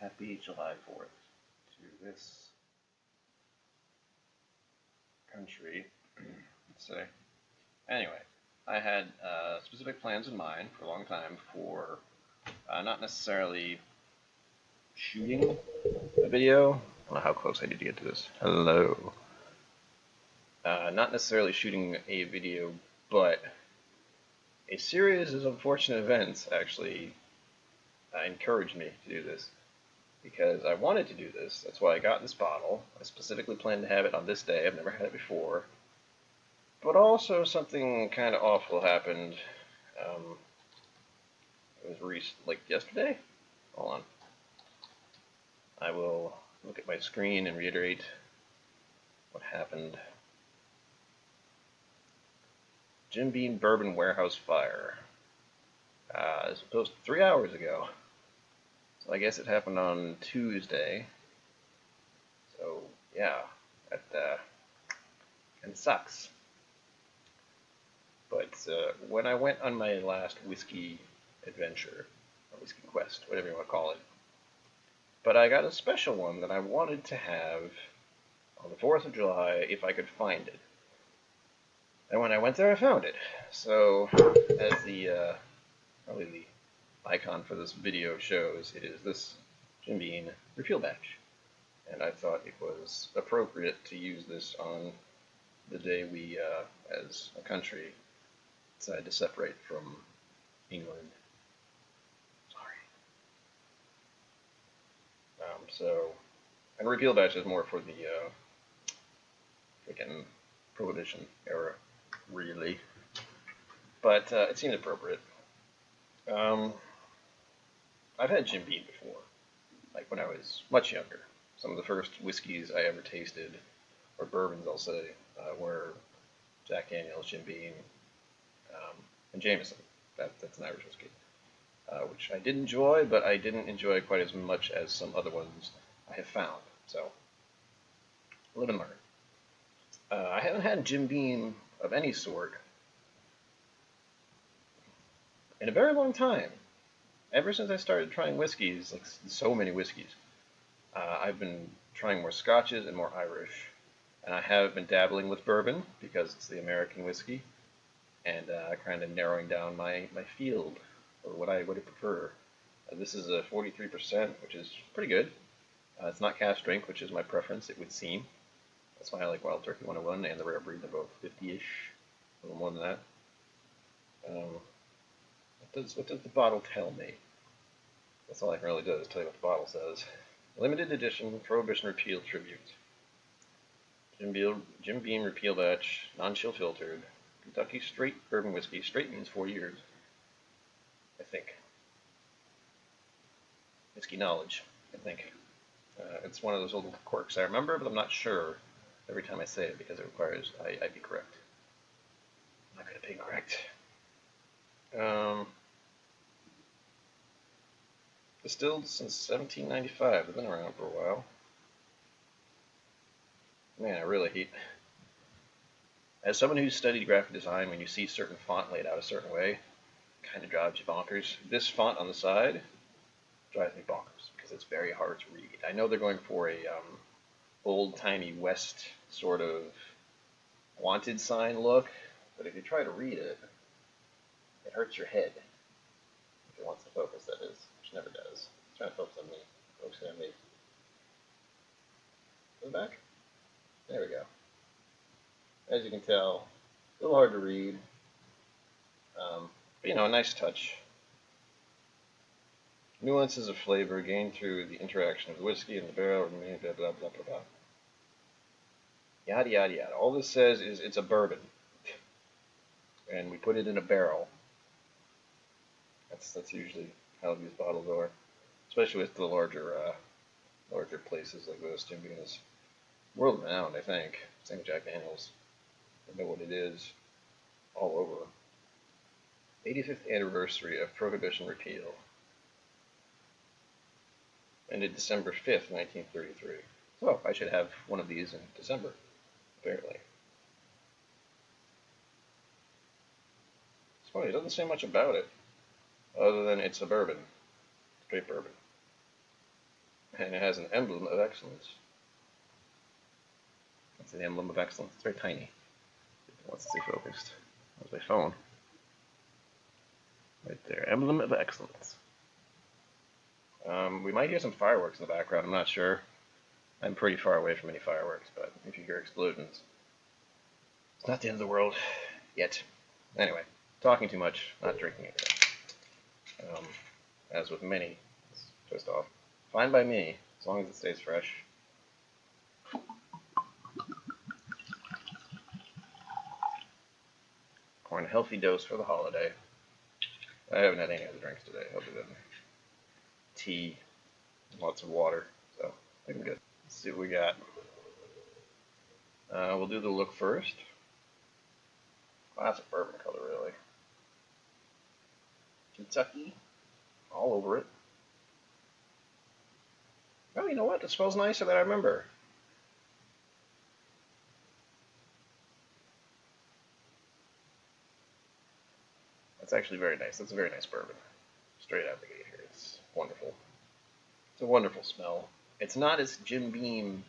Happy July 4th to this country. Let's say. Anyway, I had specific plans in mind for a long time for not necessarily shooting a video. I don't know how close I need to get to this. Hello. Not necessarily shooting a video, but a series of unfortunate events actually encouraged me to do this. Because I wanted to do this. That's why I got this bottle. I specifically planned to have it on this day. I've never had it before. But also something kind of awful happened. It was like yesterday? Hold on. I will look at my screen and reiterate what happened. Jim Beam Bourbon Warehouse Fire. It was posted 3 hours ago. So I guess it happened on Tuesday. So, yeah. That kind of sucks. But when I went on my last whiskey adventure, or whiskey quest, whatever you want to call it, but I got a special one that I wanted to have on the 4th of July if I could find it. And when I went there, I found it. So, as the probably the icon for this video shows, it is this Jim Beam Repeal batch. And I thought it was appropriate to use this on the day we, as a country, decided to separate from England. Sorry. And Repeal batch is more for the freaking Prohibition era, really. But it seemed appropriate. I've had Jim Beam before, like when I was much younger. Some of the first whiskeys I ever tasted, or bourbons I'll say, were Jack Daniel's, Jim Beam, and Jameson. That's an Irish whiskey, which I did enjoy, but I didn't enjoy quite as much as some other ones I have found. So, live and learn. I haven't had Jim Beam of any sort in a very long time. Ever since I started trying whiskeys, like so many whiskeys, I've been trying more scotches and more Irish. And I have been dabbling with bourbon because it's the American whiskey, and kind of narrowing down my field, or what I would prefer. This is a 43%, which is pretty good. It's not cask strength, which is my preference, it would seem. That's why I like Wild Turkey 101 and the Rare Breed. They're both 50-ish, a little more than that. What does the bottle tell me? That's all I can really do is tell you what the bottle says. Limited edition Prohibition Repeal tribute. Jim Beam Repeal batch, non-chill filtered, Kentucky straight bourbon whiskey. Straight means 4 years, I think. Whiskey knowledge, I think. It's one of those old quirks I remember, but I'm not sure every time I say it because it requires I be correct. I'm not good at being correct. Distilled since 1795. They've been around for a while. Man, I really hate. As someone who's studied graphic design, when you see certain font laid out a certain way, it kind of drives you bonkers. This font on the side drives me bonkers because it's very hard to read. I know they're going for a old-timey West sort of wanted sign look, but if you try to read it, it hurts your head. If it wants to focus, that is, which never does. It's trying to focus on me. Focus on me. Go back. There we go. As you can tell, a little hard to read, but a nice touch. Nuances of flavor gained through the interaction of the whiskey and the barrel, blah, blah, blah, blah, blah. Yada, yada, yada. All this says is it's a bourbon, and we put it in a barrel. That's usually how these bottles are, especially with the larger places like this. Jim Beam is world renowned, I think. Same with Jack Daniel's. I know what it is all over. 85th anniversary of Prohibition Repeal. Ended December 5th, 1933. So I should have one of these in December, apparently. It's funny, it doesn't say much about it, other than it's a bourbon. Straight bourbon. and it has an emblem of excellence. That's the emblem of excellence. It's very tiny. It wants to stay focused. That's my phone. Right there, emblem of excellence. We might hear some fireworks in the background. I'm not sure. I'm pretty far away from any fireworks, but if you hear explosions, it's not the end of the world yet. Anyway, talking too much, not drinking it. As with many, it's twist off. Fine by me, as long as it stays fresh. Pouring a healthy dose for the holiday. I haven't had any other drinks today, other than tea, and lots of water, so I think I'm good. Let's see what we got. We'll do the look first. Classic bourbon color, really. Kentucky, all over it. Oh, you know what? It smells nicer than I remember. That's actually very nice. That's a very nice bourbon. Straight out the gate here. It's wonderful. It's a wonderful smell. It's not as Jim Beam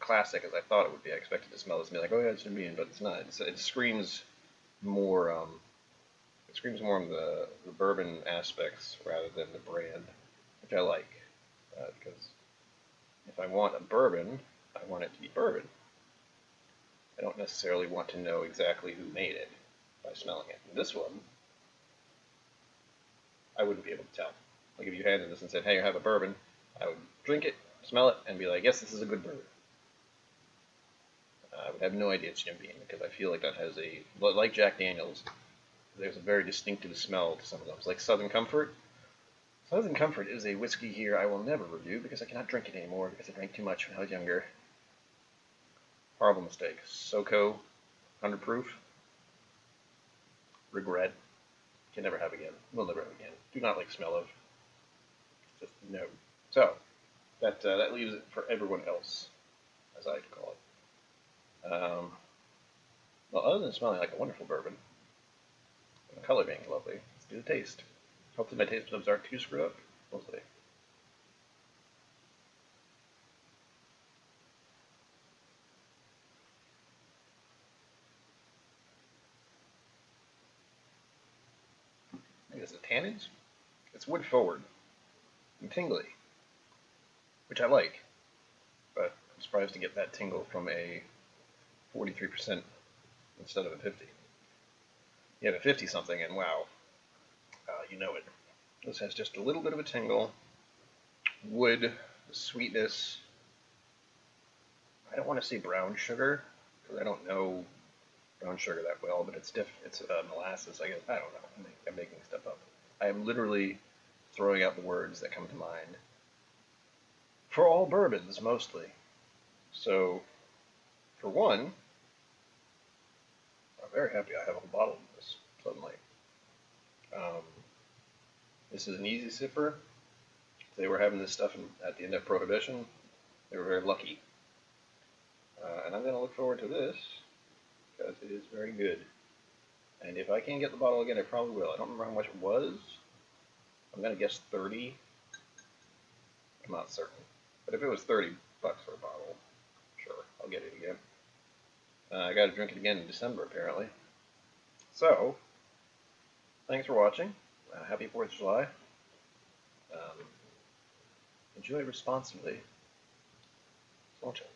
classic as I thought it would be. I expected to smell this and be like, oh yeah, it's Jim Beam, but it's not. It screams more. It screams more of the bourbon aspects rather than the brand, which I like. Because if I want a bourbon, I want it to be bourbon. I don't necessarily want to know exactly who made it by smelling it. And this one, I wouldn't be able to tell. Like if you handed this and said, hey, I have a bourbon, I would drink it, smell it, and be like, yes, this is a good bourbon. I would have no idea it's Jim Beam because I feel like that has like Jack Daniels, there's a very distinctive smell to some of those. Like Southern Comfort. Southern Comfort is a whiskey here I will never review because I cannot drink it anymore because I drank too much when I was younger. Horrible mistake. SoCo, 100 proof. Regret. Can never have again. Will never have again. Do not like smell of. Just no. So, that leaves it for everyone else, as I like to call it. Well, other than smelling like a wonderful bourbon, and the color being lovely, let's do the taste. Hopefully my taste buds aren't too screwed up. We'll see. I guess the tannins? It's wood forward and tingly, which I like, but I'm surprised to get that tingle from a 43% instead of a 50. You have a 50 something and wow, you know it. This has just a little bit of a tingle, wood, sweetness. I don't want to say brown sugar because I don't know brown sugar that well, but it's molasses. I guess I don't know. I'm making stuff up. I am literally throwing out the words that come to mind for all bourbons, mostly. So, for one, I'm very happy I have a bottle of this suddenly. This is an easy sipper. If they were having this stuff at the end of Prohibition, they were very lucky. And I'm going to look forward to this because it is very good. And if I can get the bottle again, I probably will. I don't remember how much it was. I'm going to guess 30. I'm not certain. But if it was 30 bucks for a bottle, sure, I'll get it again. I got to drink it again in December, apparently. So, thanks for watching. Happy 4th of July. Enjoy responsibly. Watch it.